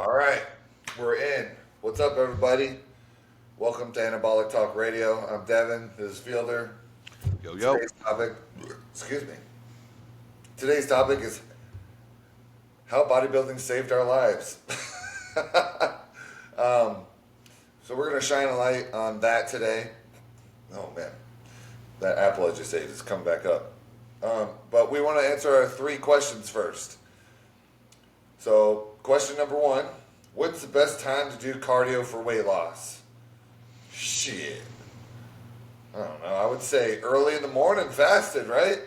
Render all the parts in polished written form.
All right, we're in. What's up, everybody? Welcome to Anabolic Talk Radio. I'm Devin. This is Fielder. Yo, yo. Today's topic, excuse me. Today's topic is how bodybuilding saved our lives. um, so we're gonna shine a light on that today. Oh man, that apple I just ate is coming back up. But we want to answer our three questions first. So, question number one: what's the best time to do cardio for weight loss? Shit. I don't know. I would say early in the morning, fasted, right?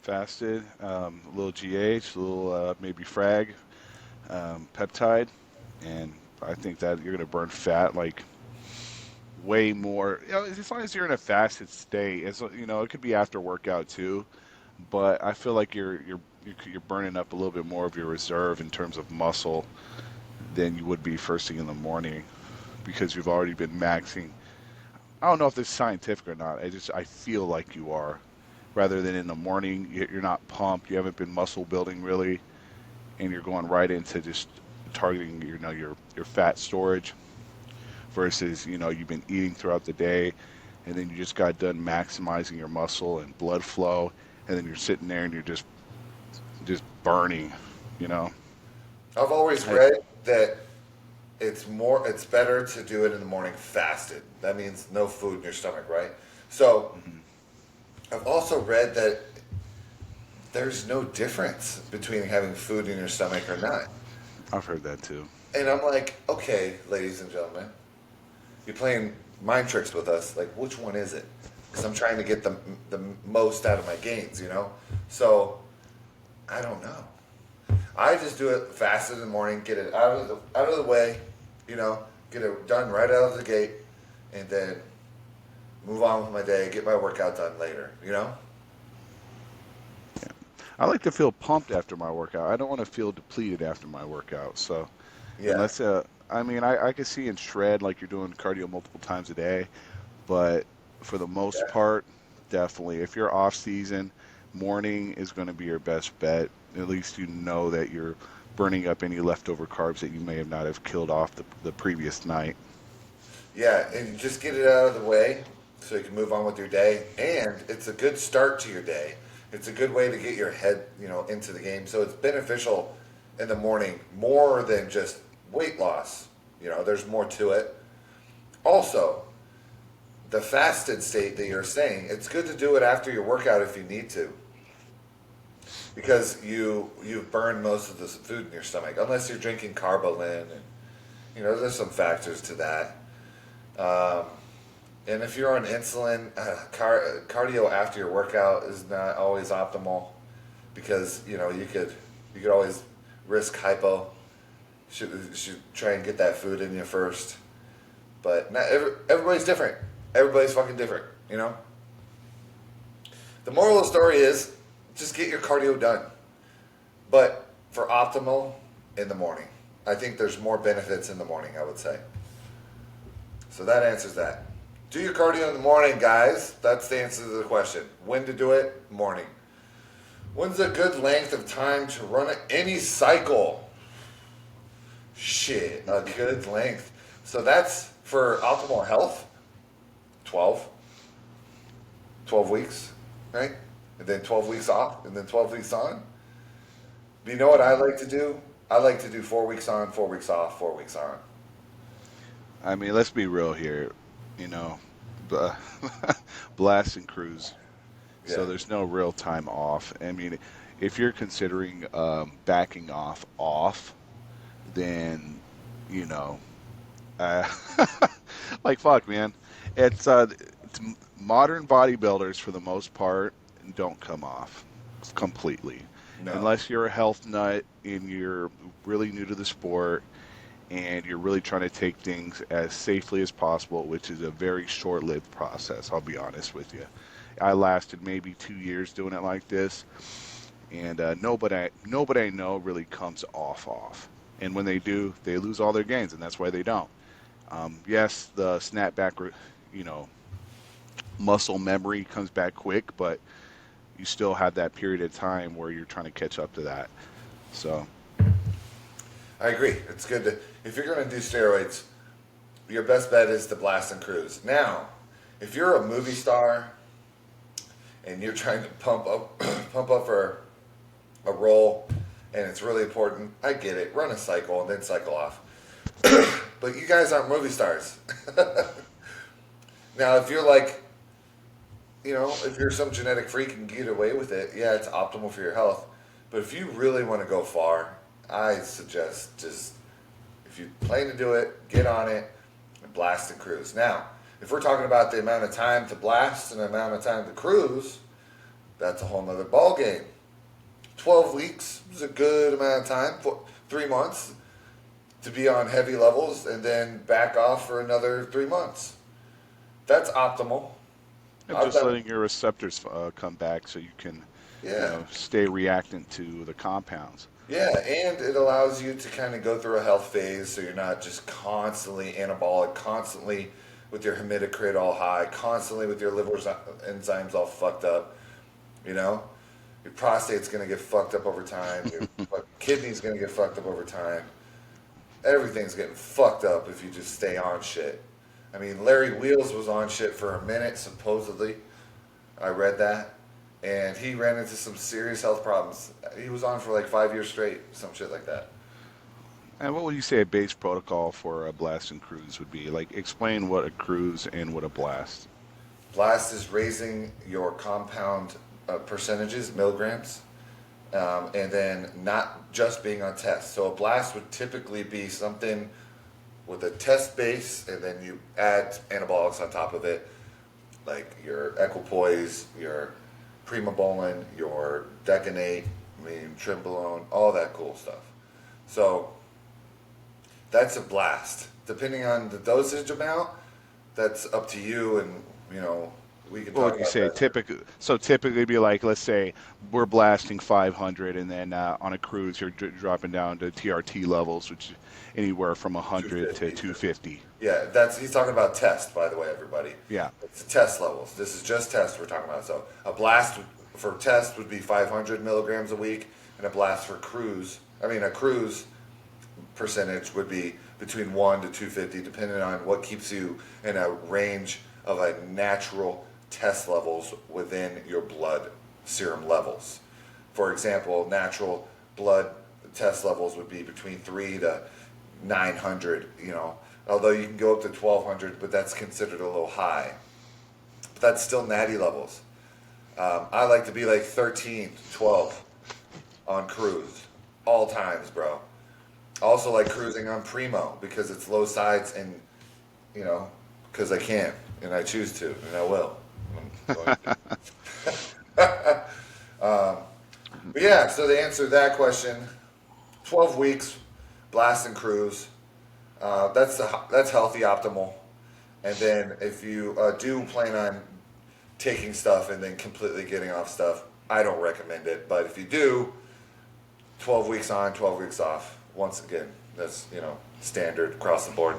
Fasted, a little GH, a little maybe frag, peptide, and I think that you're going to burn fat like way more. As long as you're in a fasted state, it could be after workout too, but I feel like you're burning up a little bit more of your reserve in terms of muscle than you would be first thing in the morning because you've already been maxing. I don't know if this is scientific or not. I feel like you are. Rather than in the morning, you're not pumped. You haven't been muscle building really, and you're going right into just targeting your fat storage. Versus you've been eating throughout the day, and then you just got done maximizing your muscle and blood flow, and then you're sitting there and you're just burning. You know. I've always I, read that it's better to do it in the morning fasted. That means no food in your stomach, right? So mhm. I've also read that there's no difference between having food in your stomach or not. I've heard that too. And I'm like, okay, ladies and gentlemen, you're playing mind tricks with us. Like, which one is it? Because I'm trying to get the most out of my gains. So I don't know. I just do it fasted in the morning, get it out of the way, get it done right out of the gate, and then move on with my day, get my workout done later. Yeah. I like to feel pumped after my workout. I don't want to feel depleted after my workout. So Yeah, unless I could see in shred like you're doing cardio multiple times a day, but for the most yeah, part, definitely. If you're off season, morning is going to be your best bet. At least you know that you're burning up any leftover carbs that you may have not have killed off the previous night. yeah, and just get it out of the way so you can move on with your day. And it's a good start to your day. It's a good way to get your head, into the game. So it's beneficial in the morning more than just weight loss. There's more to it. Also, the fasted state that you're saying, it's good to do it after your workout if you need to, because you've burned most of the food in your stomach, unless you're drinking Carbolin, and there's some factors to that. Um, and if you're on insulin, cardio after your workout is not always optimal because you could always risk hypo. Should try and get that food in you first, but not everybody's different. Everybody's fucking different. The moral of the story is just get your cardio done, but for optimal in the morning. I think there's more benefits in the morning, I would say. So that answers that. Do your cardio in the morning, guys. That's the answer to the question. When to do it? Morning. When's a good length of time to run any cycle? Shit, a good length. So that's for optimal health. 12. 12 weeks, right? And then 12 weeks off, and then 12 weeks on. But you know what I like to do? I like to do 4 weeks on, 4 weeks off, 4 weeks on. I mean, let's be real here. You know, b- blast and cruise. Yeah. So there's no real time off. I mean, if you're considering backing off, then you know, uh, like fuck, man. It's modern bodybuilders for the most part don't come off completely, No. unless you're a health nut and you're really new to the sport and you're really trying to take things as safely as possible, which is a very short-lived process. I'll be honest with you. I lasted maybe 2 years doing it like this, and nobody I know really comes off. And when they do, they lose all their gains, and that's why they don't. Yes, the snapback, you know, muscle memory comes back quick, but you still have that period of time where you're trying to catch up to that. So, I agree. It's good to, if you're going to do steroids, your best bet is to blast and cruise. Now, if you're a movie star and you're trying to pump up, pump up for a role, and it's really important, I get it. Run a cycle and then cycle off. But you guys aren't movie stars. Now, if you're like, if you're some genetic freak and get away with it, yeah, it's optimal for your health. But if you really want to go far, I suggest just, if you plan to do it, get on it and blast and cruise. Now, if we're talking about the amount of time to blast and the amount of time to cruise, that's a whole nother ball game. 12 weeks is a good amount of time, 3 months, to be on heavy levels and then back off for another 3 months. That's optimal. And just letting your receptors come back so you can stay reactant to the compounds. Yeah, and it allows you to kind of go through a health phase so you're not just constantly anabolic, constantly with your hematocrit all high, constantly with your liver enzymes all fucked up. Your prostate's going to get fucked up over time. Your kidney's going to get fucked up over time. Everything's getting fucked up if you just stay on shit. I mean, Larry Wheels was on shit for a minute, supposedly. I read that. And he ran into some serious health problems. He was on for like 5 years straight, some shit like that. And what would you say a base protocol for a blast and cruise would be? Like, explain what a cruise and what a blast. Blast is raising your compound percentages, milligrams, and then not just being on test. So a blast would typically be something with a test base, and then you add anabolics on top of it, like your equipoise, your primobolan, your decanate, trenbolone, all that cool stuff. So that's a blast. Depending on the dosage amount, that's up to you, and we can What talk would you about say? that. Typically it'd be like, let's say we're blasting 500, and then on a cruise you're dropping down to TRT levels, which is anywhere from 100 to 250. 250. Yeah, he's talking about test, by the way, everybody. Yeah. It's test levels. This is just test we're talking about. So a blast for test would be 500 milligrams a week, and a blast for a cruise percentage would be between 1 to 250, depending on what keeps you in a range of a natural test levels within your blood serum levels. For example, natural blood test levels would be between 3 to 900, although you can go up to 1200, but that's considered a little high. But that's still natty levels. I like to be like 13, 12 on cruise, all times, bro. Also like cruising on Primo because it's low sides and, because I can and I choose to and I will. But yeah, so to answer that question, 12 weeks, blast and cruise. That's healthy, optimal. And then if you do plan on taking stuff and then completely getting off stuff, I don't recommend it. But if you do, 12 weeks on, 12 weeks off. Once again, that's standard across the board.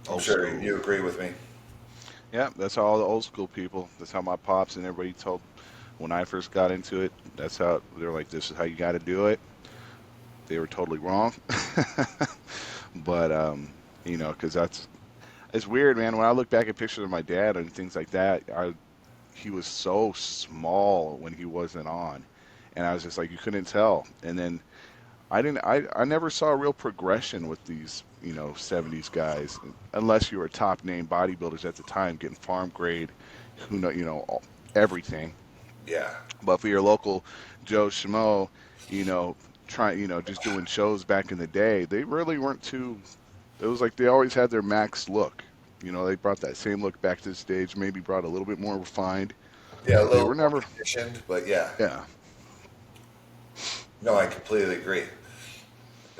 I'm sure you agree with me. Yeah, that's how all the old school people. That's how my pops and everybody told when I first got into it. That's how they're like, this is how you got to do it. They were totally wrong. But because it's weird, man. When I look back at pictures of my dad and things like that, he was so small when he wasn't on, and I was just like, you couldn't tell. And then I never saw a real progression with these 70s guys unless you were top name bodybuilders at the time getting farm grade, everything. Yeah. But for your local Joe Schmo, just doing shows back in the day, they really weren't too. It was like they always had their max look. They brought that same look back to the stage, maybe brought a little bit more refined. Yeah, a But they little were more never. conditioned, but yeah. Yeah. No, I completely agree.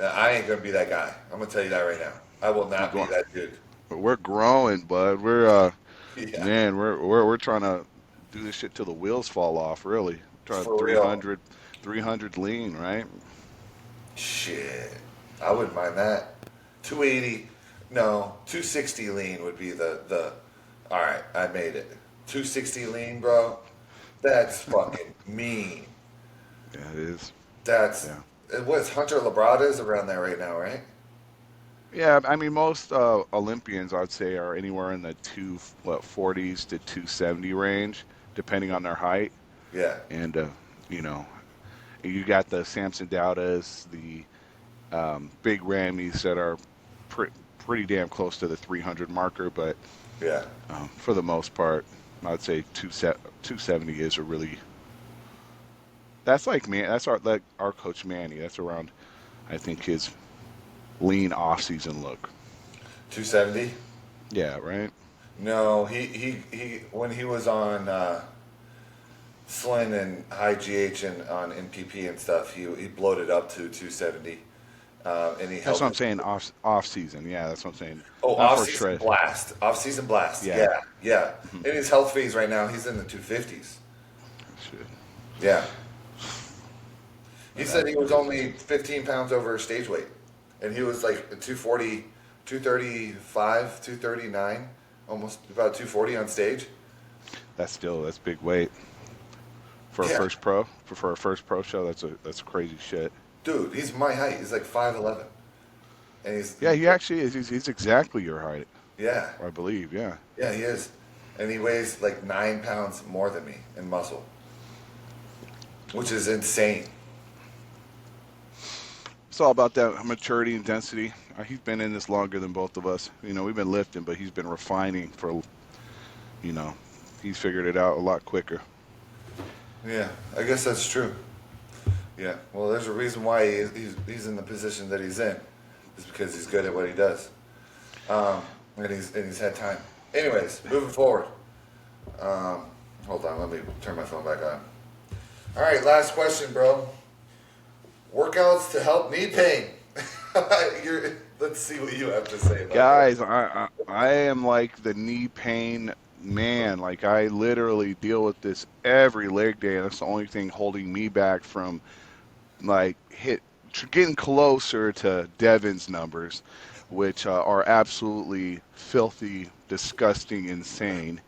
I ain't gonna be that guy. I'm gonna tell you that right now. I will not be that dude. But we're growing, bud. We're Yeah, man, we're trying to do this shit till the wheels fall off. Really, trying for real. 300 lean, right? Shit, I wouldn't mind that. 280, no, 260 lean would be the. All right, I made it. 260 lean, bro. That's fucking mean. Yeah, it is. That's Yeah. What's Hunter Labrada's around there right now, right? Yeah, I mean most Olympians I'd say are anywhere in the 240s to 270 range, depending on their height. Yeah. And you know, you got the Samson Daudas, the big Rammies that are pre pretty damn close to the 300 marker, but Yeah. for the most part, I'd say 270 is a really that's like man, that's our coach Manny. That's around I think his lean off season look. 270? Yeah, right. No, he when he was on Slim and high GH and on NPP and stuff, he bloated up to 270, and he That's held what I'm it. saying. Off season. Yeah, that's what I'm saying. Oh, Not off for season shred. blast, off season blast. Yeah. Yeah, yeah. Mhm. In his health phase right now, he's in the 250s. Shit. Yeah. He But said that's he was crazy. only 15 pounds over stage weight, and he was like 240, 235, 239, almost about 240 on stage. That's big weight for a Yeah, first pro. For a first pro show, that's crazy shit. dude, he's my height. He's like 5'11", and Yeah, he actually is. He's exactly your height, yeah, I believe. Yeah. yeah, he is, and he weighs like 9 pounds more than me in muscle, which is insane. It's all about that maturity and density. He's been in this longer than both of us. We've been lifting, but he's been refining for, you know, he's figured it out a lot quicker. Yeah, I guess that's true. Yeah, well, there's a reason why he's in the position that he's in, is because he's good at what he does, and he's had time. Anyways, moving forward. Hold on, let me turn my phone back on. All right, last question, bro. Workouts to help knee pain. Let's see what you have to say about that. Guys, I am like the knee pain man. Like I literally deal with this every leg day, and that's the only thing holding me back from like getting closer to Devin's numbers, which are absolutely filthy, disgusting, insane,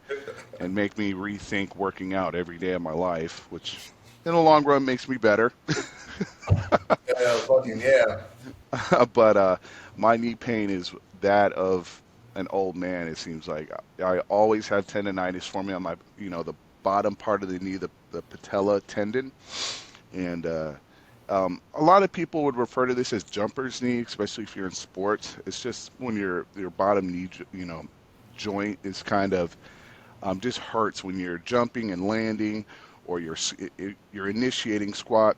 and make me rethink working out every day of my life, which in the long run makes me better. Yeah, fucking yeah. But my knee pain is that of an old man. It seems like I always have tendonitis forming on my, the bottom part of the knee, the patella tendon, and a lot of people would refer to this as jumper's knee, especially if you're in sports. It's just when your bottom knee, joint is kind of just hurts when you're jumping and landing, or you're initiating squat,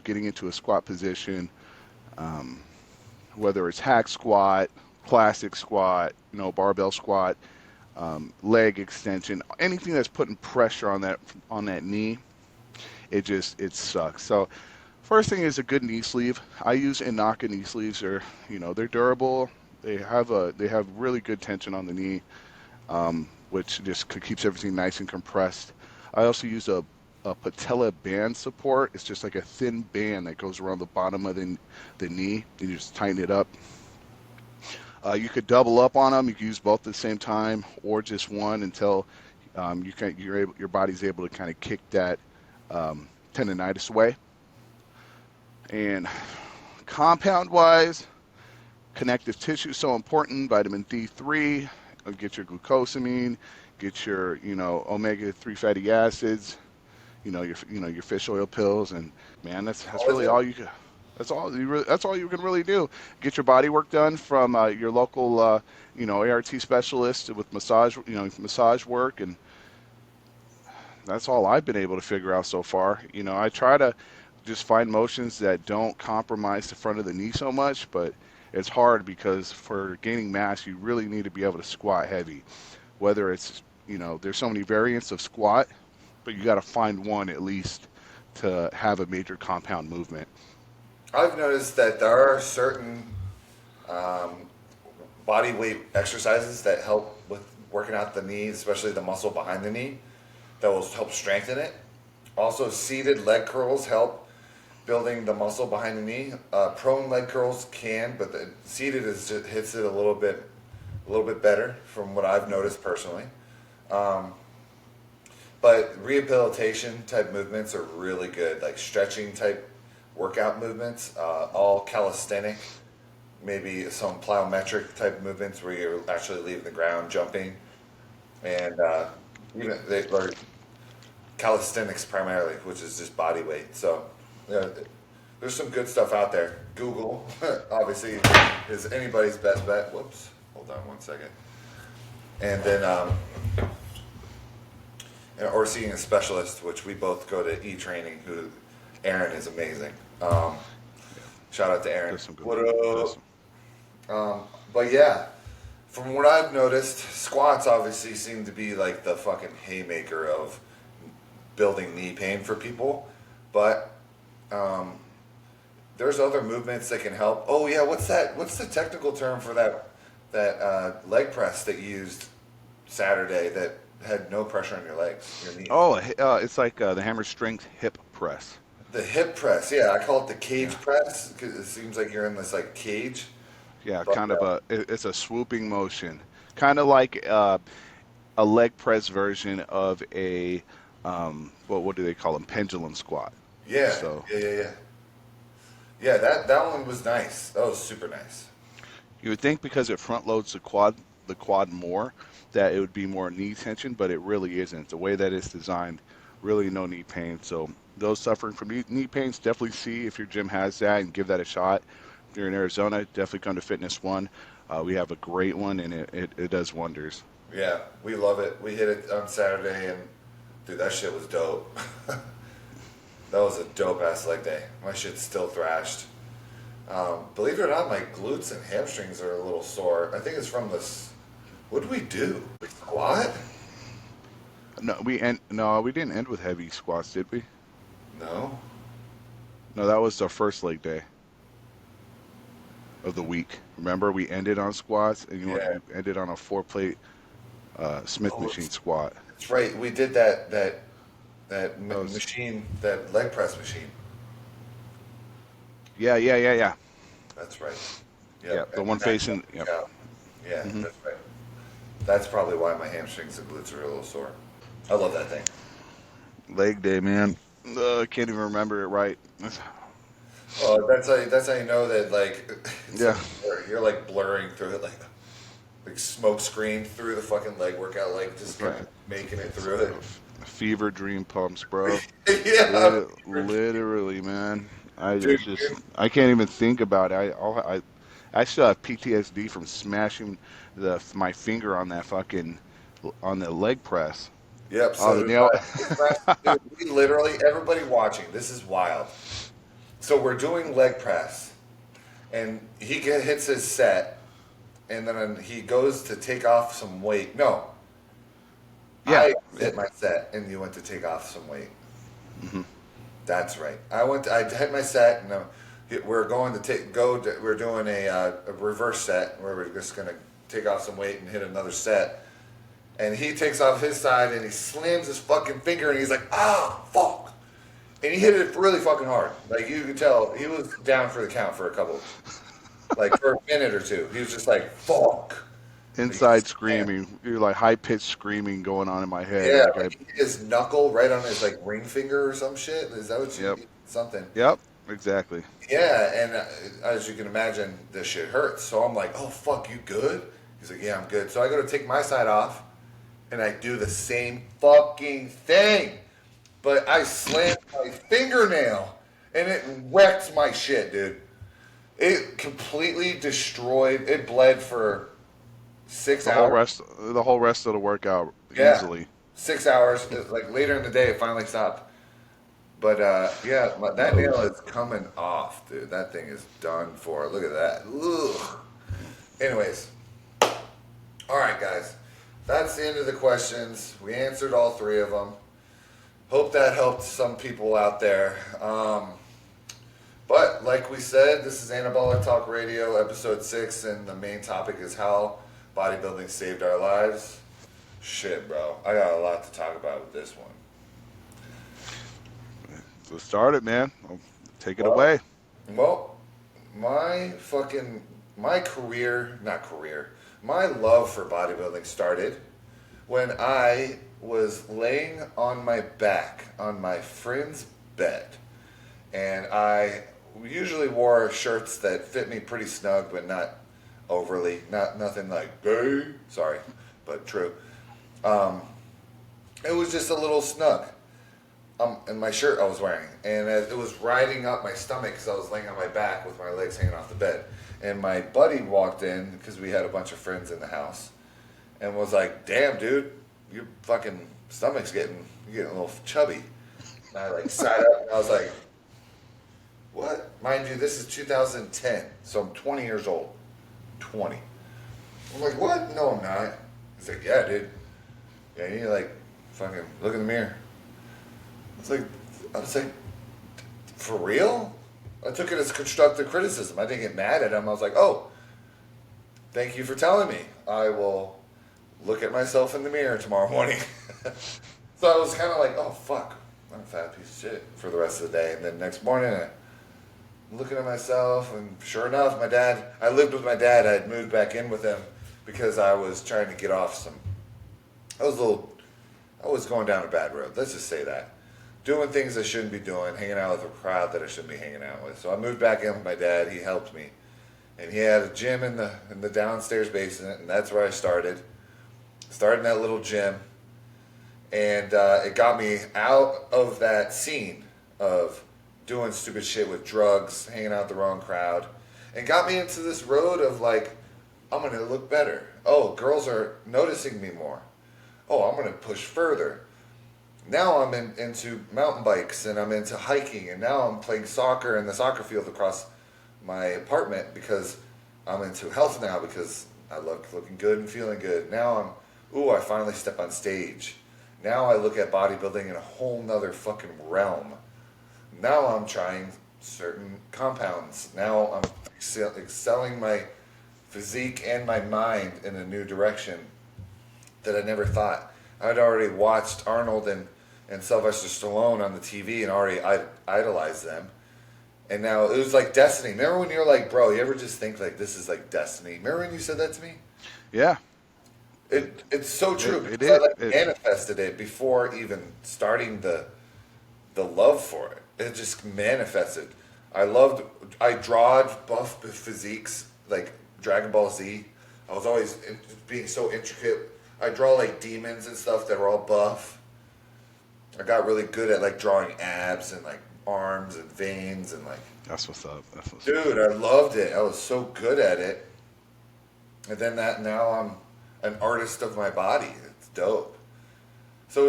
getting into a squat position. Um, Whether it's hack squat, classic squat, barbell squat, leg extension, anything that's putting pressure on that knee, it sucks. So first thing is a good knee sleeve. I use Inaka knee sleeves. They're durable. They have really good tension on the knee, which just keeps everything nice and compressed. I also use a patella band support. It's just like a thin band that goes around the bottom of the knee. You just tighten it up. You could double up on them. You can use both at the same time, or just one until your body's able to kind of kick that tendonitis away. And compound wise, connective tissue is so important. Vitamin D3, get your glucosamine, get your omega-3 fatty acids, your fish oil pills, and man, that's All of really it. all you can. That's all you can really do. Get your body work done from your local ART specialist with massage work, and that's all I've been able to figure out so far. I try to just find motions that don't compromise the front of the knee so much, but it's hard because for gaining mass, you really need to be able to squat heavy. Whether it's, there's so many variants of squat, but you got to find one at least to have a major compound movement. I've noticed that there are certain body weight exercises that help with working out the knee, especially the muscle behind the knee, that will help strengthen it. Also, seated leg curls help building the muscle behind the knee. Prone leg curls can, but the seated hits it a little bit better from what I've noticed personally. But rehabilitation type movements are really good, like stretching type workout movements, all calisthenic, maybe some plyometric type movements where you're actually leaving the ground, jumping, and even they are calisthenics primarily, which is just body weight. So, yeah, there's some good stuff out there. Google, obviously, is anybody's best bet. Whoops, hold on one second. And then, or seeing a specialist, which we both go to E-Training, who Aaron is amazing. Shout out to Aaron. There's some good What there's up? some- But yeah, from what I've noticed, squats obviously seem to be like the fucking haymaker of building knee pain for people. But there's other movements that can help. Oh yeah, what's that? What's the technical term for that leg press that you used Saturday that had no pressure on your legs, your knees? Oh, it's like the hammer strength hip press. The hip press, yeah, I call it the cage Yeah. press because it seems like you're in this like cage. Yeah, But kind of it's a swooping motion, kind of like a leg press version of a what do they call them? Pendulum squat. yeah, So yeah. Yeah, that one was nice. That was super nice. you would think because it front loads the quad more, that it would be more knee tension, but it really isn't. The way that it's designed, really no knee pain. So those suffering from knee pains, definitely see if your gym has that and give that a shot. If you're in Arizona, definitely come to Fitness One. We have a great one, and it does wonders. Yeah, we love it. We hit it on Saturday, and dude, that shit was dope. That was a dope ass leg day. My shit's still thrashed. Believe it or not, my glutes and hamstrings are a little sore. I think it's from this. What did we do? We squat? No, we didn't end with heavy squats, did we? No. No, that was the first leg day of the week. Remember, we ended on squats, and Yeah. you ended on a 4-plate Smith Oh, machine squat. that's right. We did that was- machine, that leg press machine. Yeah. That's right. Yeah, the And one that- facing. Yep. Yeah, Mhm. that's right. That's probably why my hamstrings and glutes are a little sore. I love that thing. Leg day, man. I can't even remember it right. Oh, that's how you know that like it's Yeah. like you're like blurring through it like smoke screen through the fucking leg workout, like just kind Right. of making it through it. Fever dream pumps, bro. Yeah, Literally, man. dude. I can't even think about it. I still have PTSD from smashing my finger on that fucking on the leg press. Yep. Oh, So the nail. dude, we literally everybody watching. This is wild. So we're doing leg press, and hits his set, and then he goes to take off some weight. No, Yeah. I hit my set, and you went to take off some weight. Mhm. That's right. I hit my set, and we're going to we're doing a reverse set where we're just going to take off some weight and hit another set. And he takes off his side, and he slams his fucking finger, and he's like, ah, fuck. And he hit it really fucking hard. Like, you could tell he was down for the count for for a minute or two. He was just like, fuck. Inside screaming, you're like high pitched screaming going on in my head. Yeah, Like like his knuckle right on his like ring finger or some shit. Is that what you? Yep. Something. Yep, exactly. Yeah, and as you can imagine, this shit hurts. So I'm like, oh fuck, you good? He's like, yeah, I'm good. So I go to take my side off, and I do the same fucking thing, but I slammed my fingernail, and it wrecked my shit, dude. It completely destroyed. It bled for 6 hours. The whole rest of the workout Yeah. easily. 6 hours. Like later in the day, it finally stopped. But yeah, that nail is coming off, dude. That thing is done for. Look at that. Ugh. Anyways, all right, guys. That's the end of the questions. We answered all three of them. Hope that helped some people out there. But like we said, this is Anabolic Talk Radio, episode 6, and the main topic is how bodybuilding saved our lives. Shit, bro. I got a lot to talk about with this one. So start it, man. Take it Well, away. Well, my love for bodybuilding started when I was laying on my back on my friend's bed. and I usually wore shirts that fit me pretty snug, but not overly, not nothing like gay. Sorry, but true. Um, it was just a little snug. In my shirt I was wearing, and it was riding up my stomach because I was laying on my back with my legs hanging off the bed. And my buddy walked in because we had a bunch of friends in the house, and was like, "Damn, dude, your fucking stomach's you're getting a little chubby." And I like sat up, and I was like, "What?" Mind you, this is 2010, so I'm 20 years old. 20. I'm like, "What? No, I'm not." He's like, "Yeah, dude. Yeah, you need to like fucking look in the mirror." I was like, for real? I took it as constructive criticism. I didn't get mad at him. I was like, oh, thank you for telling me. I will look at myself in the mirror tomorrow morning. So I was kind of like, oh, fuck. I'm a fat piece of shit for the rest of the day. And then next morning, I'm looking at myself, and sure enough, I lived with my dad. I had moved back in with him because I was trying to get off I was going down a bad road. Let's just say that. Doing things I shouldn't be doing, hanging out with a crowd that I shouldn't be hanging out with. So I moved back in with my dad. He helped me, and he had a gym in the downstairs basement, and that's where I started. Started in that little gym, and it got me out of that scene of doing stupid shit with drugs, hanging out with the wrong crowd, and got me into this road of like, I'm gonna look better. Oh, girls are noticing me more. Oh, I'm gonna push further. Now I'm into mountain bikes, and I'm into hiking, and now I'm playing soccer in the soccer field across my apartment because I'm into health now because I look looking good and feeling good. Now I finally step on stage. Now I look at bodybuilding in a whole nother fucking realm. Now I'm trying certain compounds. Now I'm excelling my physique and my mind in a new direction that I never thought. I'd already watched Arnold and Sylvester Stallone on the TV and already idolized them. And now it was like destiny. Remember when you're like, bro, you ever just think like this is like destiny? Remember when you said that to me? Yeah, It's so true. it Because I is. like manifested it before even starting the love for it. It just manifested. I drawed buff physiques like Dragon Ball Z. I was always being so intricate. I draw like demons and stuff that were all buff. I got really good at like drawing abs and like arms and veins and like, That's what's up. That's what's up. dude, I loved it. I was so good at it. And then now I'm an artist of my body. It's dope. So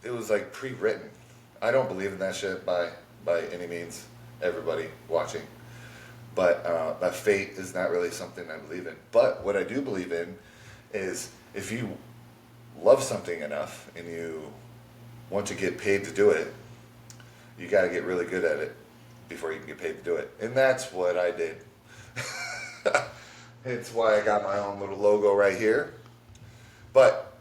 it was like pre-written. I don't believe in that shit by any means. Everybody watching, but that fate is not really something I believe in. But what I do believe in is if you love something enough and you want to get paid to do it, you got to get really good at it before you can get paid to do it. And that's what I did. It's why I got my own little logo right here. But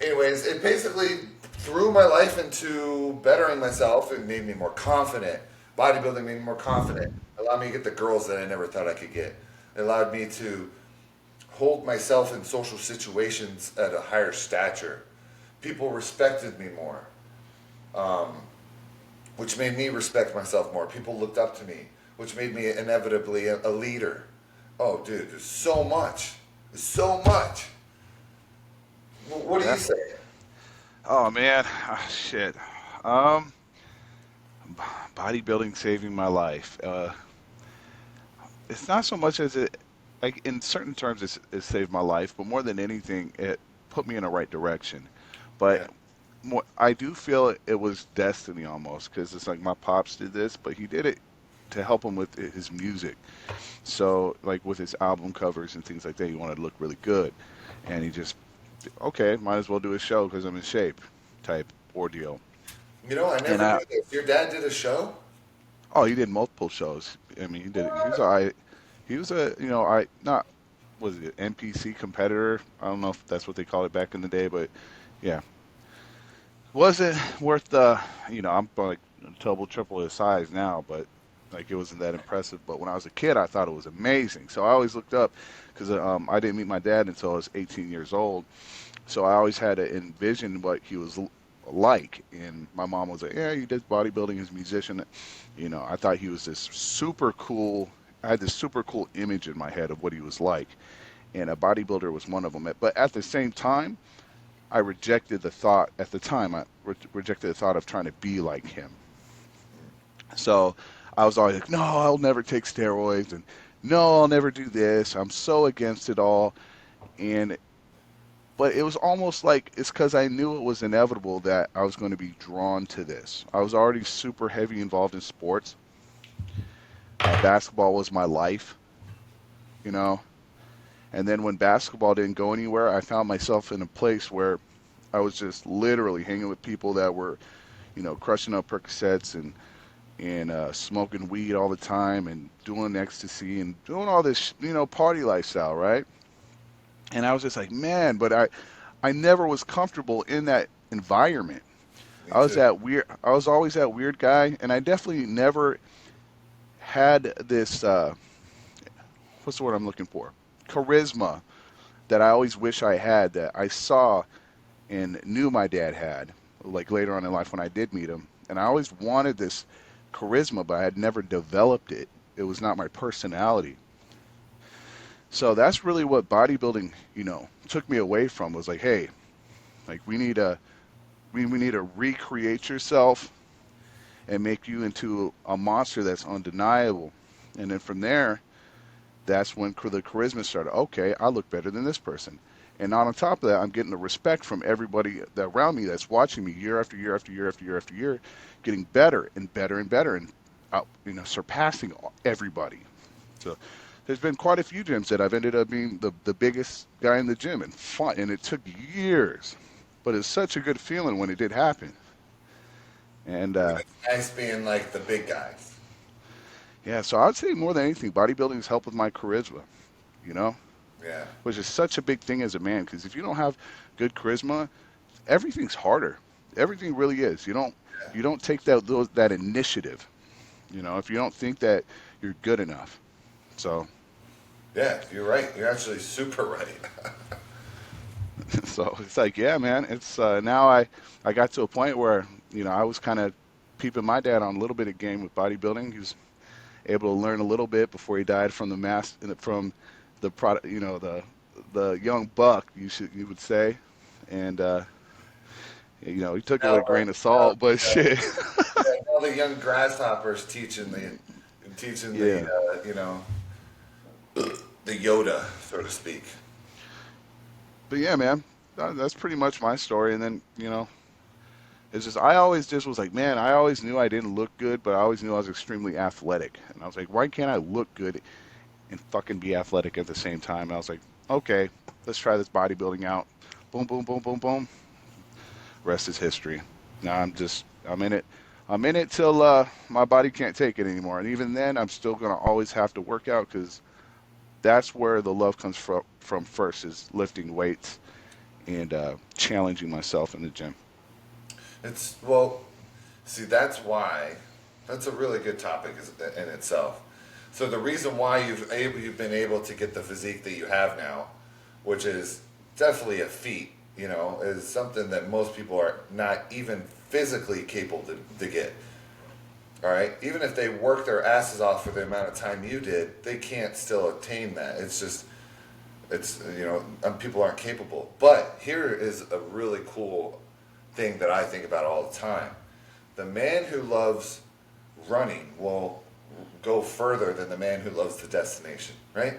anyways, it basically threw my life into bettering myself and made me more confident. Bodybuilding made me more confident. It allowed me to get the girls that I never thought I could get. It allowed me to hold myself in social situations at a higher stature. People respected me more, which made me respect myself more. People looked up to me, which made me inevitably a leader. Oh, dude, there's so much. There's so much. What do you say? Oh man, shit. Um, Bodybuilding saving my life. It's not so much as it, like in certain terms, it saved my life, but more than anything, it put me in the right direction. Yeah. But I do feel it was destiny almost, because it's like my pops did this, but he did it to help him with his music. So like with his album covers and things like that, he wanted to look really good, and he just, okay, might as well do a show because I'm in shape, type ordeal. You know, I And never knew this. Your dad did a show? oh, he did multiple shows. I mean, he did. He was a, I not was it NPC competitor? I don't know if that's what they called it back in the day, but yeah, wasn't worth the. I'm like double, triple his size now, but like it wasn't that impressive. But when I was a kid, I thought it was amazing. So I always looked up because I didn't meet my dad until I was 18 years old. So I always had to envision what he was like. And my mom was like, yeah, he does bodybuilding, he's a musician. I thought he was this super cool. I had this super cool image in my head of what he was like, and a bodybuilder was one of them. But at the same time, I rejected the thought. At the time, I rejected the thought of trying to be like him. So I was always like, no, I'll never take steroids, and no, I'll never do this. I'm so against it all. And but it was almost like it's because I knew it was inevitable that I was going to be drawn to this. I was already super heavy involved in sports. Basketball was my life, you know. And then when basketball didn't go anywhere, I found myself in a place where I was just literally hanging with people that were, crushing up Percocets and smoking weed all the time and doing ecstasy and doing all this, party lifestyle, right? And I was just like, man, but I never was comfortable in that environment. Me too. I was always that weird guy, and I definitely never had this what's the word I'm looking for? Charisma that I always wish I had, that I saw and knew my dad had, like later on in life when I did meet him. And I always wanted this charisma, but I had never developed it. It was not my personality. So that's really what bodybuilding, took me away from, was like, hey, like we need to recreate yourself and make you into a monster that's undeniable. And then from there, that's when the charisma started. Okay, I look better than this person. And on top of that, I'm getting the respect from everybody that around me that's watching me year after year after year after year after year, getting better and better and better, and surpassing everybody. So there's been quite a few gyms that I've ended up being the biggest guy in the gym, and fun. And it took years, but it's such a good feeling when it did happen. And It's nice being like the big guys. yeah, so I'd say more than anything, bodybuilding has helped with my charisma. You know, Yeah. which is such a big thing as a man. Because if you don't have good charisma, everything's harder. Everything really is. You don't take that initiative. If you don't think that you're good enough. So Yeah, you're right. You're actually super right. so it's like, yeah, man. It's now I got to a point where I was kind of peeping my dad on a little bit of game with bodybuilding. He was able to learn a little bit before he died from from the product, the young buck, you would say. And he took it Now, with a grain of now, salt, but shit. now the young grasshoppers teaching the Yeah. the Yoda, so to speak. But yeah, man, that's pretty much my story. And then, it's just, I always just was like, man, I always knew I didn't look good, but I always knew I was extremely athletic. And I was like, why can't I look good and fucking be athletic at the same time? And I was like, okay, let's try this bodybuilding out. Boom, boom, boom, boom, boom. Rest is history. Now I'm in it. I'm in it till my body can't take it anymore. And even then, I'm still going to always have to work out, because that's where the love comes from first, is lifting weights and challenging myself in the gym. Well, see, that's a really good topic in itself. So the reason why you've been able to get the physique that you have now, which is definitely a feat, is something that most people are not even physically capable to get. All right, even if they work their asses off for the amount of time you did, they can't still attain that. People aren't capable. But here is a really cool thing that I think about all the time. The man who loves running will go further than the man who loves the destination, right?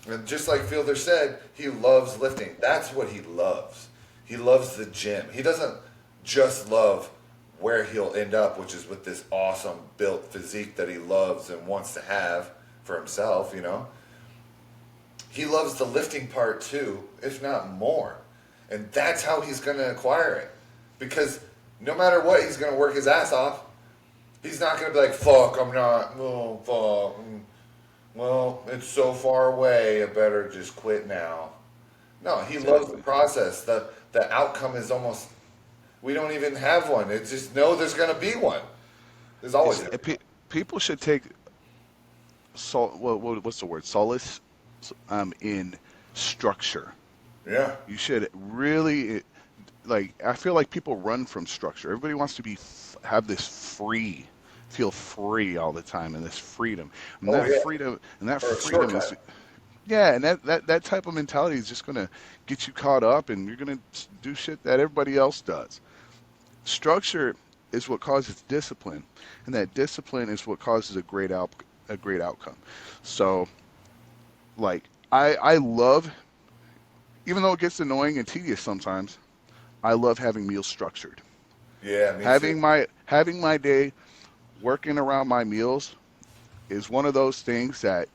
And just like Fielder said, he loves lifting. That's what he loves. He loves the gym. He doesn't just love where he'll end up, which is with this awesome built physique that he loves and wants to have for himself, He loves the lifting part too, if not more. And that's how he's going to acquire it. Because no matter what, he's going to work his ass off. He's not going to be like, fuck, I'm not, oh, fuck. Well, it's so far away, I better just quit now. No, he loves the Exactly. process. The outcome is almost, we don't even have one. It's just, no, there's going to be one. There's always going to be one. People should take what's the word? Solace in structure. Yeah. You should really like I feel like people run from structure. Everybody wants to have this feel free all the time, and this freedom, Oh yeah, and that or a freedom is, shortcut. yeah, and that type of mentality is just gonna get you caught up, and you're gonna do shit that everybody else does. Structure is what causes discipline, and that discipline is what causes a great outcome. So, like, I love, even though it gets annoying and tedious sometimes, I love having meals structured. Yeah, me too. Having my day working around my meals is one of those things that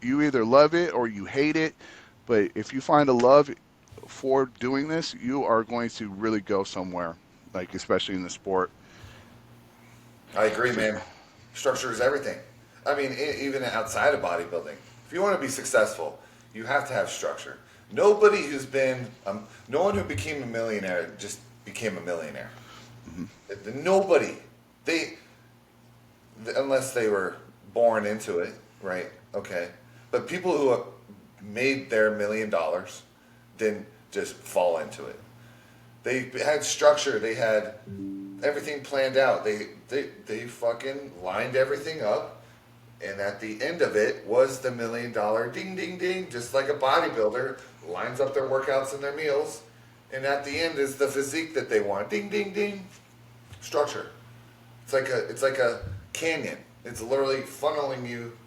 you either love it or you hate it. But if you find a love for doing this, you are going to really go somewhere, like especially in the sport. I agree, man. Structure is everything. I mean, even outside of bodybuilding, if you want to be successful, you have to have structure. Nobody who's been, no one who became a millionaire just became a millionaire. Nobody. They, unless they were born into it, right? Okay. But people who have made their $1 million didn't just fall into it. They had structure. They had everything planned out. They fucking lined everything up, and at the end of it was the $1 million ding ding ding, just like a bodybuilder lines up their workouts and their meals, and at the end is the physique that they want. Ding ding ding. Structure. It's like a canyon. It's literally funneling you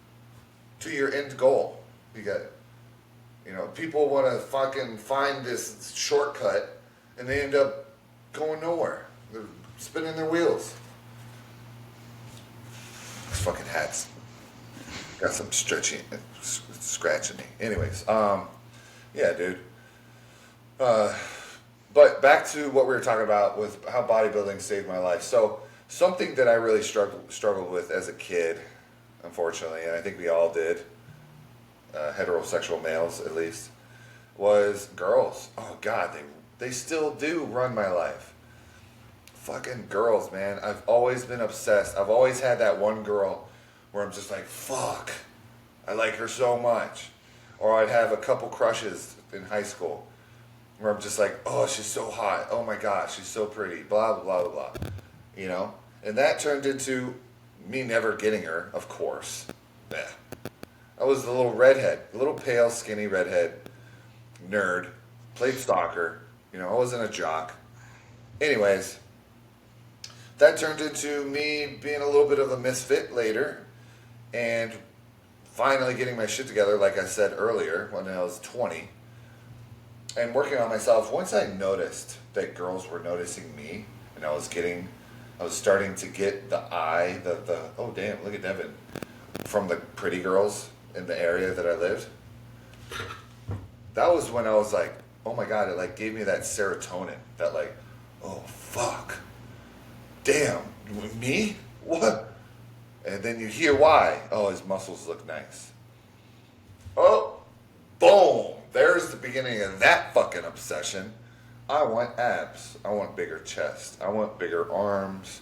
to your end goal. You got, people want to fucking find this shortcut, and they end up going nowhere. They're spinning their wheels. These fucking hats got some stretching, scratching me. Anyways, yeah, dude. But back to what we were talking about with how bodybuilding saved my life. So something that I really struggled with as a kid, unfortunately, and I think we all did, heterosexual males at least, was girls. Oh God, they still do run my life. Fucking girls, man. I've always been obsessed. I've always had that one girl where I'm just like, fuck, I like her so much. Or I'd have a couple crushes in high school where I'm just like, oh, she's so hot. Oh my gosh, she's so pretty. Blah, blah, blah, blah. And that turned into me never getting her, of course. Yeah. I was the little redhead, the little pale, skinny redhead nerd. Played soccer. I wasn't a jock. Anyways, that turned into me being a little bit of a misfit later and finally getting my shit together, like I said earlier, when I was 20. And working on myself, once I noticed that girls were noticing me and I was starting to get the eye, oh damn, look at Devin, from the pretty girls in the area that I lived. That was when I was like, oh my God, it like gave me that serotonin, that like, oh fuck, damn, me? What? And then you hear why. Oh, his muscles look nice. Oh, boom. There's the beginning of that fucking obsession. I want abs. I want bigger chest. I want bigger arms.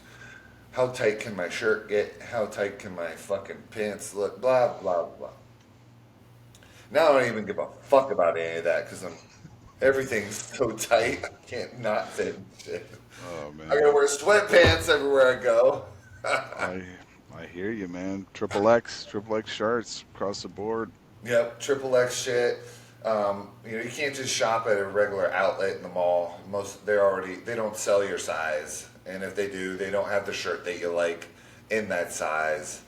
How tight can my shirt get? How tight can my fucking pants look? Blah, blah, blah. Now I don't even give a fuck about any of that because everything's so tight. I can't not fit in shit. Oh I man, gotta wear sweatpants everywhere I go. I I hear you, man. Triple X shirts across the board. Yep, triple X shit. You can't just shop at a regular outlet in the mall. They don't sell your size, and if they do, they don't have the shirt that you like in that size.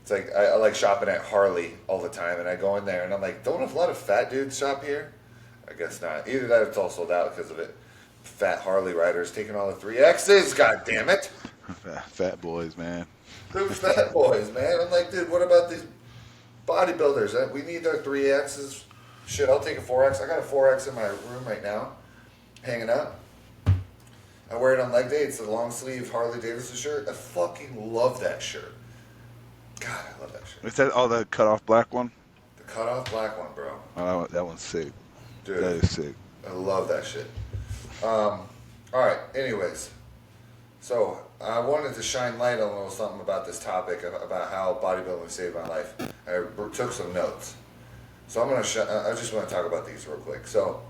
It's like I like shopping at Harley all the time, and I go in there and I'm like, don't a lot of fat dudes shop here? I guess not. Either that, or it's all sold out because of it. Fat Harley riders taking all the 3Xs. God damn it! Fat boys, man. They're fat boys, man. I'm like, dude, what about these bodybuilders? We need their 3Xs. Shit, I'll take a 4X. I got a 4X in my room right now, hanging up. I wear it on leg day. It's a long sleeve Harley Davidson shirt. I fucking love that shirt. God, I love that shirt. Is that the cut off black one? The cut off black one, bro. Oh, that one's sick. Dude, That is sick. I love that shit. All right. Anyways, so I wanted to shine light on a little something about this topic about how bodybuilding saved my life. I took some notes, so I just want to talk about these real quick. So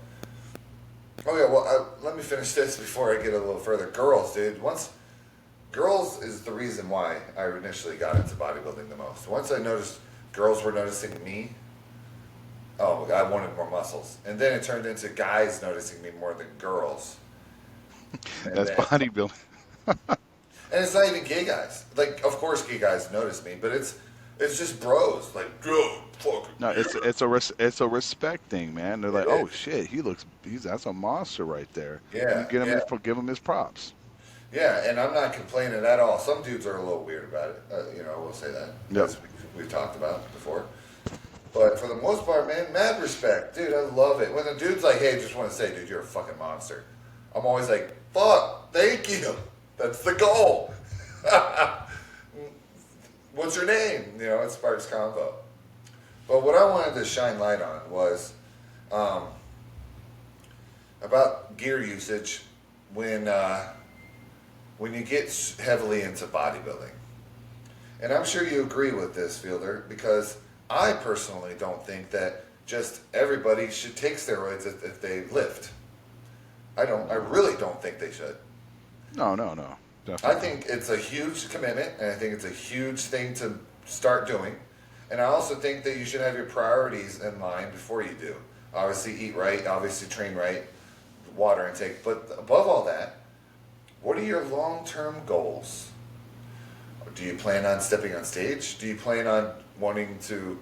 Oh yeah, well, let me finish this before I get a little further. Girls, dude. Once girls is the reason why I initially got into bodybuilding the most. Once I noticed girls were noticing me, oh, I wanted more muscles, and then it turned into guys noticing me more than girls, and That's then bodybuilding. and it's not even gay guys. Like, of course, gay guys notice me, but it's just bros. Like, yo, fucking No, yeah, it's a respect thing, man. They're it like, oh is. shit, he's that's a monster right there. You Yeah, get him yeah. his give him his props. Yeah, and I'm not complaining at all. Some dudes are a little weird about it. I will say that, Yep. as we've talked about before. But for the most part, man, mad respect. Dude, I love it. When the dude's like, hey, just want to say, dude, you're a fucking monster. I'm always like, fuck, thank you. That's the goal. What's your name? It sparks convo. But what I wanted to shine light on was um, about gear usage when you get heavily into bodybuilding. And I'm sure you agree with this, Fielder, because I personally don't think that just everybody should take steroids if they lift. I don't. I really don't think they should. No, no, no, I definitely not. think it's a huge commitment, and I think it's a huge thing to start doing. And I also think that you should have your priorities in line before you do. Obviously, eat right. Obviously, train right. Water intake. But above all that, what are your long-term goals? Do you plan on stepping on stage? Do you plan on wanting to?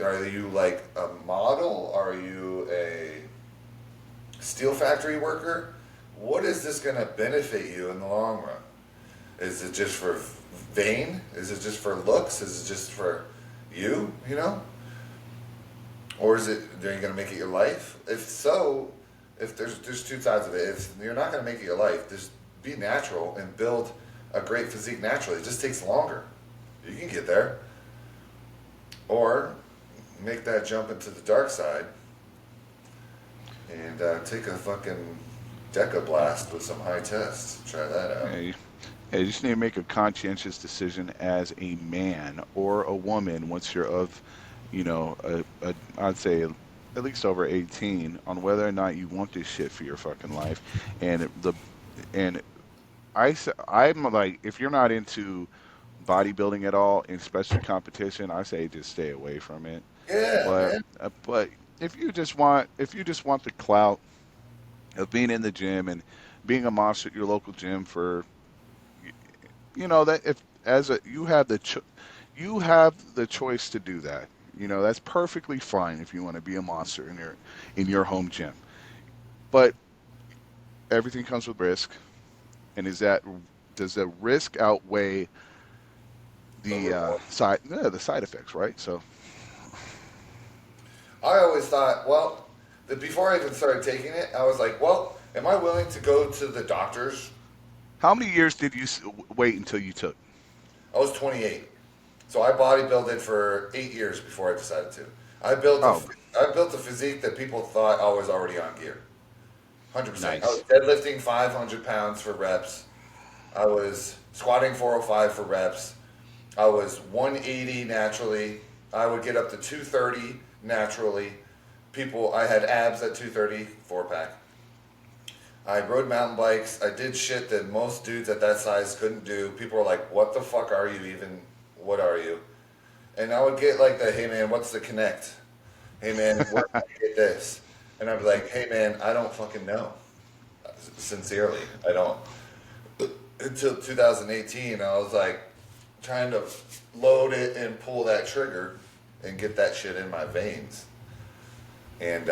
Are you like a model? Are you a steel factory worker? What is this going to benefit you in the long run? Is it just for vain? Is it just for looks? Is it just for you? Or is it? Are you going to make it your life? If so, if there's two sides of it. If you're not going to make it your life, just be natural and build a great physique naturally. It just takes longer. You can get there. Or make that jump into the dark side and take a fucking Deca blast with some high tests. Try that out. Hey, hey, you just need to make a conscientious decision as a man or a woman once you're of, I'd say at least over 18 on whether or not you want this shit for your fucking life. And and I'm like, if you're not into bodybuilding at all, and especially competition, I say just stay away from it. Yeah, man. But if you just want the clout of being in the gym and being a monster at your local gym for that if as a you have the choice to do that. That's perfectly fine if you want to be a monster in your home gym. But everything comes with risk, and does the risk outweigh The the reward. the side effects, right? So I always thought, well, that before I even started taking it, I was like, well, am I willing to go to the doctors? how many years did you wait until you took? I was 28. So I bodybuilded for 8 years before I decided to. I built a, Oh, I built a physique that people thought I was already on gear. 100%. I was nice. deadlifting 500 pounds for reps. I was squatting 405 for reps. I was 180 naturally. I would get up to 230 naturally. I had abs at 230, 4 pack. I rode mountain bikes. I did shit that most dudes at that size couldn't do. People were like, what the fuck are you even? What are you? And I would get like the, hey man, what's the connect? Hey man, where can I get this? And I'd be like, hey man, I don't fucking know. Sincerely, I don't. Until 2018, I was like trying to load it and pull that trigger and get that shit in my veins. And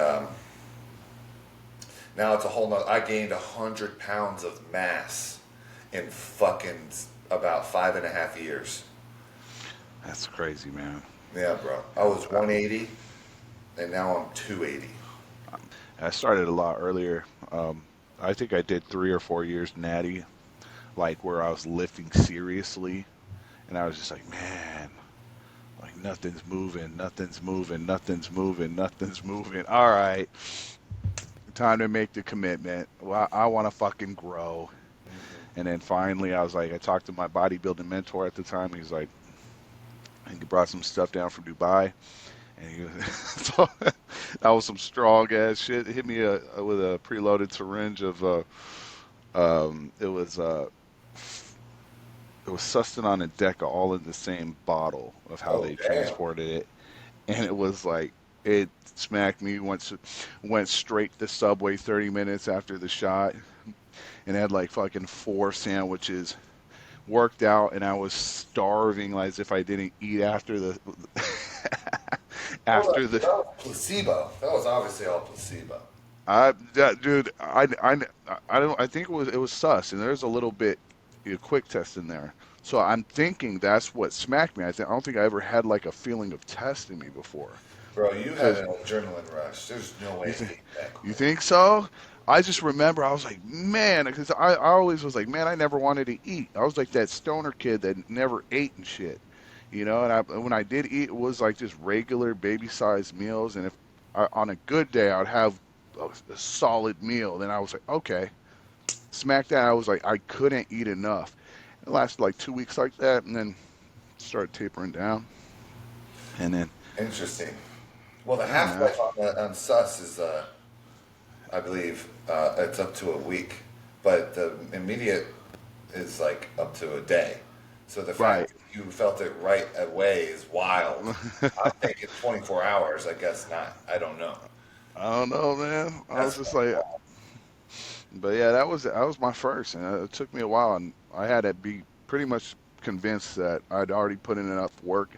now it's a whole nother. I gained 100 pounds of mass in fucking about 5.5 years. That's crazy, man. Yeah, bro. I was 180, and now I'm 280. I started a lot earlier. I think I did 3 or 4 years natty, like where I was lifting seriously, and I was just like, man, like nothing's moving, nothing's moving, nothing's moving, nothing's moving. All right, time to make the commitment. Well, I want to fucking grow. Mm-hmm. And then finally, I was like, I talked to my bodybuilding mentor at the time. He's like, he brought some stuff down from Dubai, and he so That was some strong ass shit. It hit me with a preloaded syringe of um, it was uh, it was Sustanon and Deca all in the same bottle of how Oh they damn. transported it, and it was like it smacked me. Went straight to Subway 30 minutes after the shot, and had like fucking 4 sandwiches. Worked out, and I was starving as if I didn't eat after the Well, after the that was placebo. That was obviously all placebo. dude, I don't. I think it was sus, and there's a little bit quick test in there. So I'm thinking that's what smacked me. I don't think I ever had like a feeling of testing me before. Bro, you had Cause an adrenaline rush. There's no way you it think came that you quick. think so? I just remember I was like, man, because I always was like, man, I never wanted to eat. I was like that stoner kid that never ate and shit, And when I did eat, it was like just regular baby-sized meals. And if on a good day, I would have a solid meal. Then I was like, okay, smack that. I was like, I couldn't eat enough. It lasted like 2 weeks like that, and then started tapering down. And then, Interesting. Well, the yeah, half man, life on sus is, I believe, it's up to a week, but the immediate is like up to a day. So the right. fact that you felt it right away is wild. I'm thinking 24 hours. I guess not. I don't know. I don't know, man. I was That's just like, but yeah, that was my first, and it took me a while, and I had to be pretty much convinced that I'd already put in enough work.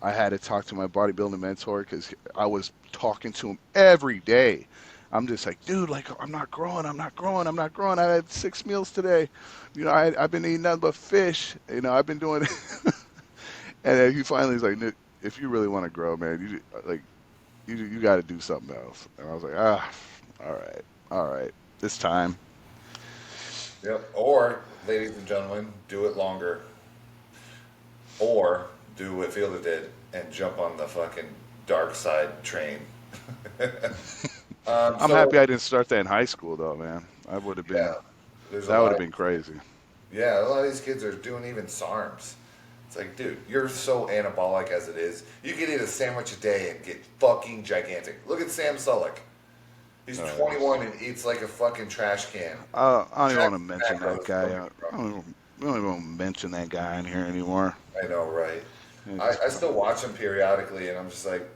I had to talk to my bodybuilding mentor because I was talking to him every day. I'm just like, dude, like I'm not growing, I'm not growing, I'm not growing. I had 6 meals today. I've been eating nothing but fish. I've been doing, and then he finally is like, Nick, if you really want to grow, man, you got to do something else. And I was like, all right, all right, this time. Yep. Or, ladies and gentlemen, do it longer. Or do what Fielder did and jump on the fucking dark side train. I'm happy So I didn't start that in high school though, man. I would have yeah, been there's a that would lot have of been crazy. yeah, a lot of these kids are doing even SARMs. It's like, dude, you're so anabolic as it is. You could eat a sandwich a day and get fucking gigantic. Look at Sam Sulek. He's Uh, 21 and eats like a fucking trash can. I don't even want Trash to mention that macros, guy. don't get me wrong. We don't even want to mention that guy in here anymore. I know, right? It's I, just, I still watch him periodically, and I'm just like,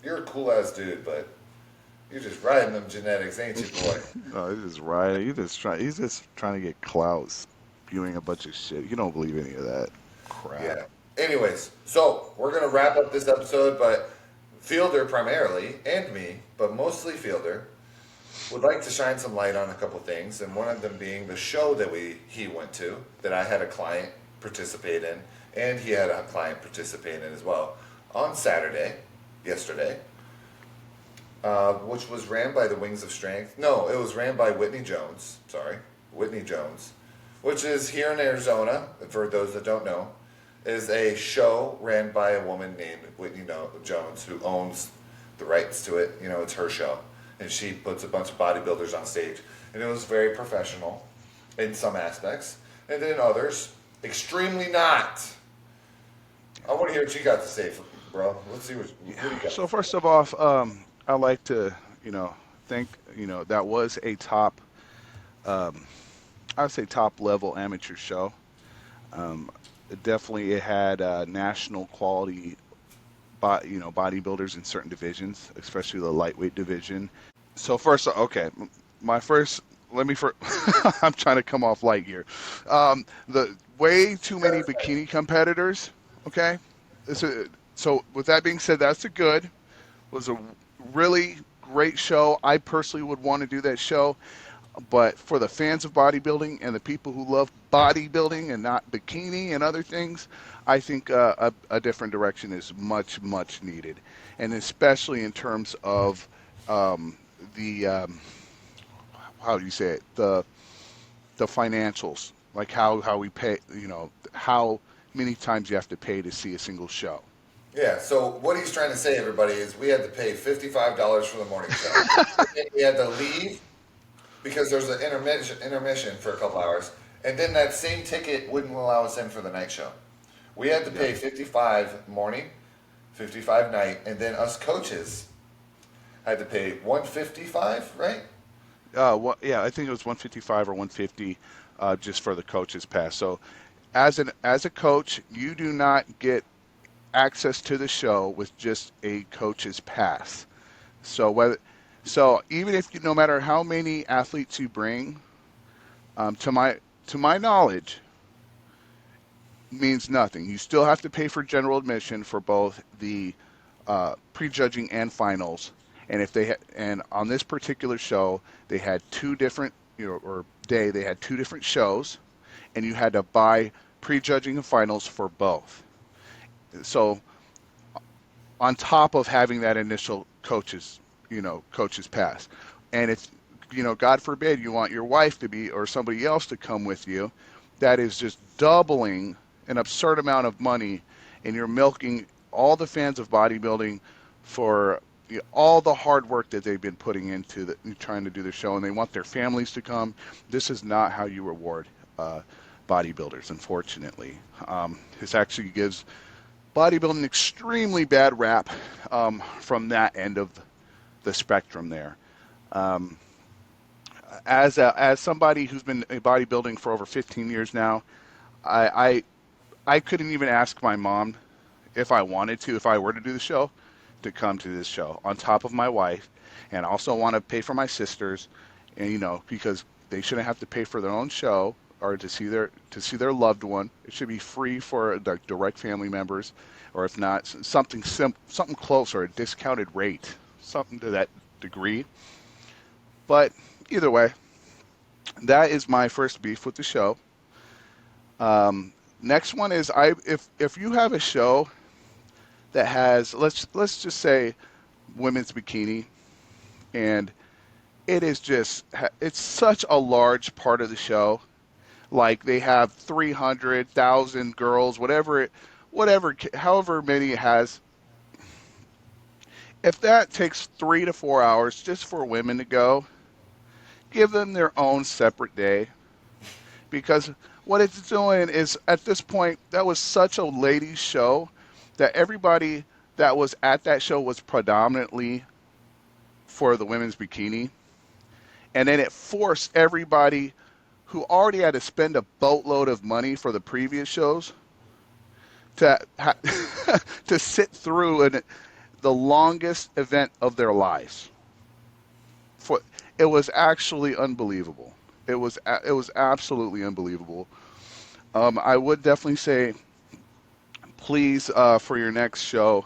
you're a cool ass dude, but you're just riding them genetics, ain't you, boy? no, he's just right. He's just trying to get clout, spewing a bunch of shit. You don't believe any of that crap. Yeah. Anyways, so we're gonna wrap up this episode, but Fielder primarily, and me, but mostly Fielder, would like to shine some light on a couple things, and one of them being the show that he went to, that I had a client participate in, and he had a client participate in as well on Saturday, yesterday, which was ran by the Wings of Strength. No, it was ran by Whitney Jones. Sorry, Whitney Jones, which is here in Arizona. For those that don't know, is a show ran by a woman named Whitney Jones who owns the rights to it. It's her show, and she puts a bunch of bodybuilders on stage, and it was very professional in some aspects, and in others, extremely not. I want to hear what you got to say, bro. Let's see what do you got to So say. first of all, I like to think that was a top, um, I would say top level amateur show. Um, it had national quality, bodybuilders in certain divisions, especially the lightweight division. So first, okay, my first. Let me first. I'm trying to come off light here. The way too many bikini competitors. Okay, so with that being said, that's a good. Was a really great show. I personally would want to do that show, but for the fans of bodybuilding and the people who love bodybuilding and not bikini and other things, I think a different direction is much, much needed. And especially in terms of um, the, how do you say it, the financials, like how we pay, how many times you have to pay to see a single show. Yeah, so what he's trying to say, everybody, is we had to pay $55 for the morning show. And then we had to leave because there's an intermission for a couple hours. And then that same ticket wouldn't allow us in for the night show. We had to Yeah. pay 55 morning, 55 night, and then us coaches I had to pay 155, right? Yeah, I think it was 155 or 150, just for the coach's pass. So, as a coach, you do not get access to the show with just a coach's pass. So whether so even if you, no matter how many athletes you bring, to my knowledge, means nothing. You still have to pay for general admission for both the prejudging and finals. And if and on this particular show, they had two different, or day, they had two different shows, and you had to buy prejudging and finals for both. So on top of having that initial coaches pass, and if God forbid you want your wife to be or somebody else to come with you, that is just doubling an absurd amount of money, and you're milking all the fans of bodybuilding for all the hard work that they've been putting into trying to do the show, and they want their families to come. This is not how you reward bodybuilders, unfortunately. This actually gives bodybuilding extremely bad rap, from that end of the spectrum there. Um, as somebody who's been bodybuilding for over 15 years now, I I couldn't even ask my mom if I wanted to, if I were to do the show, to come to this show on top of my wife, and also want to pay for my sisters, and because they shouldn't have to pay for their own show or to see their loved one. It should be free for the direct family members, or if not, something close, or a discounted rate, something to that degree. But either way, that is my first beef with the show. Next one is, if you have a show that has, let's just say, women's bikini, and it's such a large part of the show. Like, they have 300,000 girls, however many it has. If that takes 3 to 4 hours just for women to go, give them their own separate day. Because what it's doing is, at this point, that was such a ladies' show that everybody that was at that show was predominantly for the women's bikini. And then it forced everybody who already had to spend a boatload of money for the previous shows to to sit through the longest event of their lives. It was actually unbelievable. It was absolutely unbelievable. I would definitely say, please, for your next show,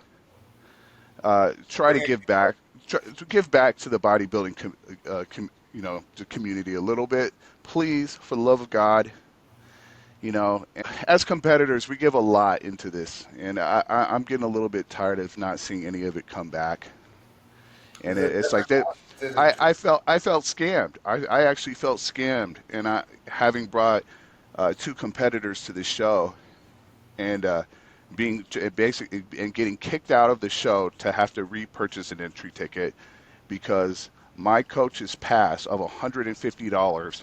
try to give back. Try to give back to the bodybuilding the community a little bit, please, for the love of God. As competitors, we give a lot into this, and I'm getting a little bit tired of not seeing any of it come back. And it's like that. I felt scammed. I actually felt scammed, and having brought two competitors to the show, and being basically and getting kicked out of the show to have to repurchase an entry ticket because my coach's pass of $150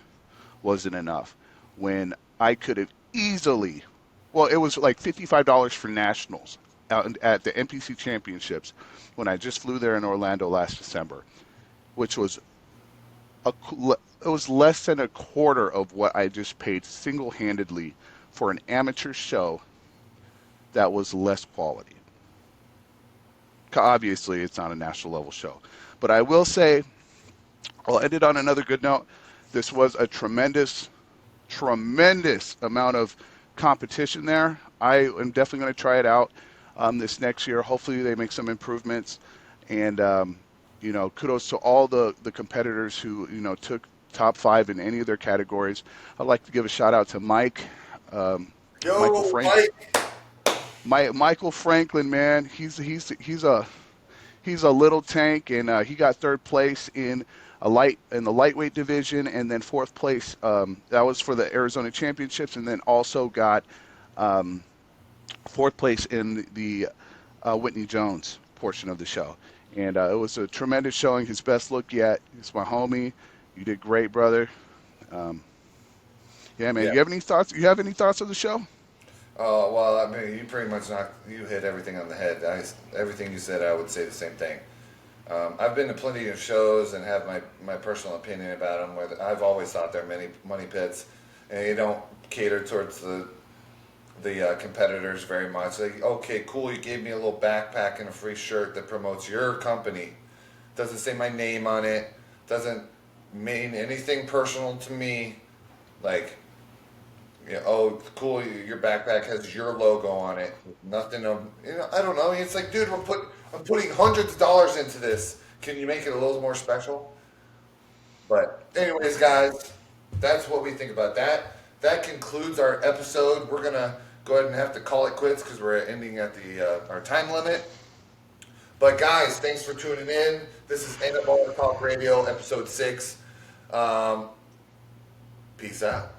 wasn't enough, when I could have easily, well, it was like $55 for nationals at the NPC championships when I just flew there in Orlando last December, which was it was less than a quarter of what I just paid single-handedly for an amateur show that was less quality. Obviously, it's not a national level show, but I will say, I'll end it on another good note. This was a tremendous amount of competition there. I am definitely going to try it out this next year. Hopefully, they make some improvements. And kudos to all the competitors who took top 5 in any of their categories. I'd like to give a shout out to Mike, Michael Yo, Frank, Michael Franklin, man. He's a little tank, and he got third place in the lightweight division, and then fourth place. That was for the Arizona Championships, and then also got fourth place in the Whitney Jones portion of the show. And it was a tremendous showing. His best look yet. He's my homie. You did great, brother. Yeah, man. yeah. You have any thoughts? You have any thoughts of the show? Oh, well, I mean, you pretty much you hit everything on the head. Everything you said, I would say the same thing. I've been to plenty of shows and have my personal opinion about them. Where I've always thought they're many money pits, and they don't cater towards the competitors very much. Like, okay, cool, you gave me a little backpack and a free shirt that promotes your company. Doesn't say my name on it. Doesn't mean anything personal to me. Like, oh, cool, your backpack has your logo on it. Nothing of, I don't know. It's like, dude, I'm putting hundreds of dollars into this. Can you make it a little more special? But anyways, guys, that's what we think about that. That concludes our episode. We're gonna go ahead and have to call it quits because we're ending at the our time limit. But guys, thanks for tuning in. This is Anabolic Talk Radio, episode 6. Peace out.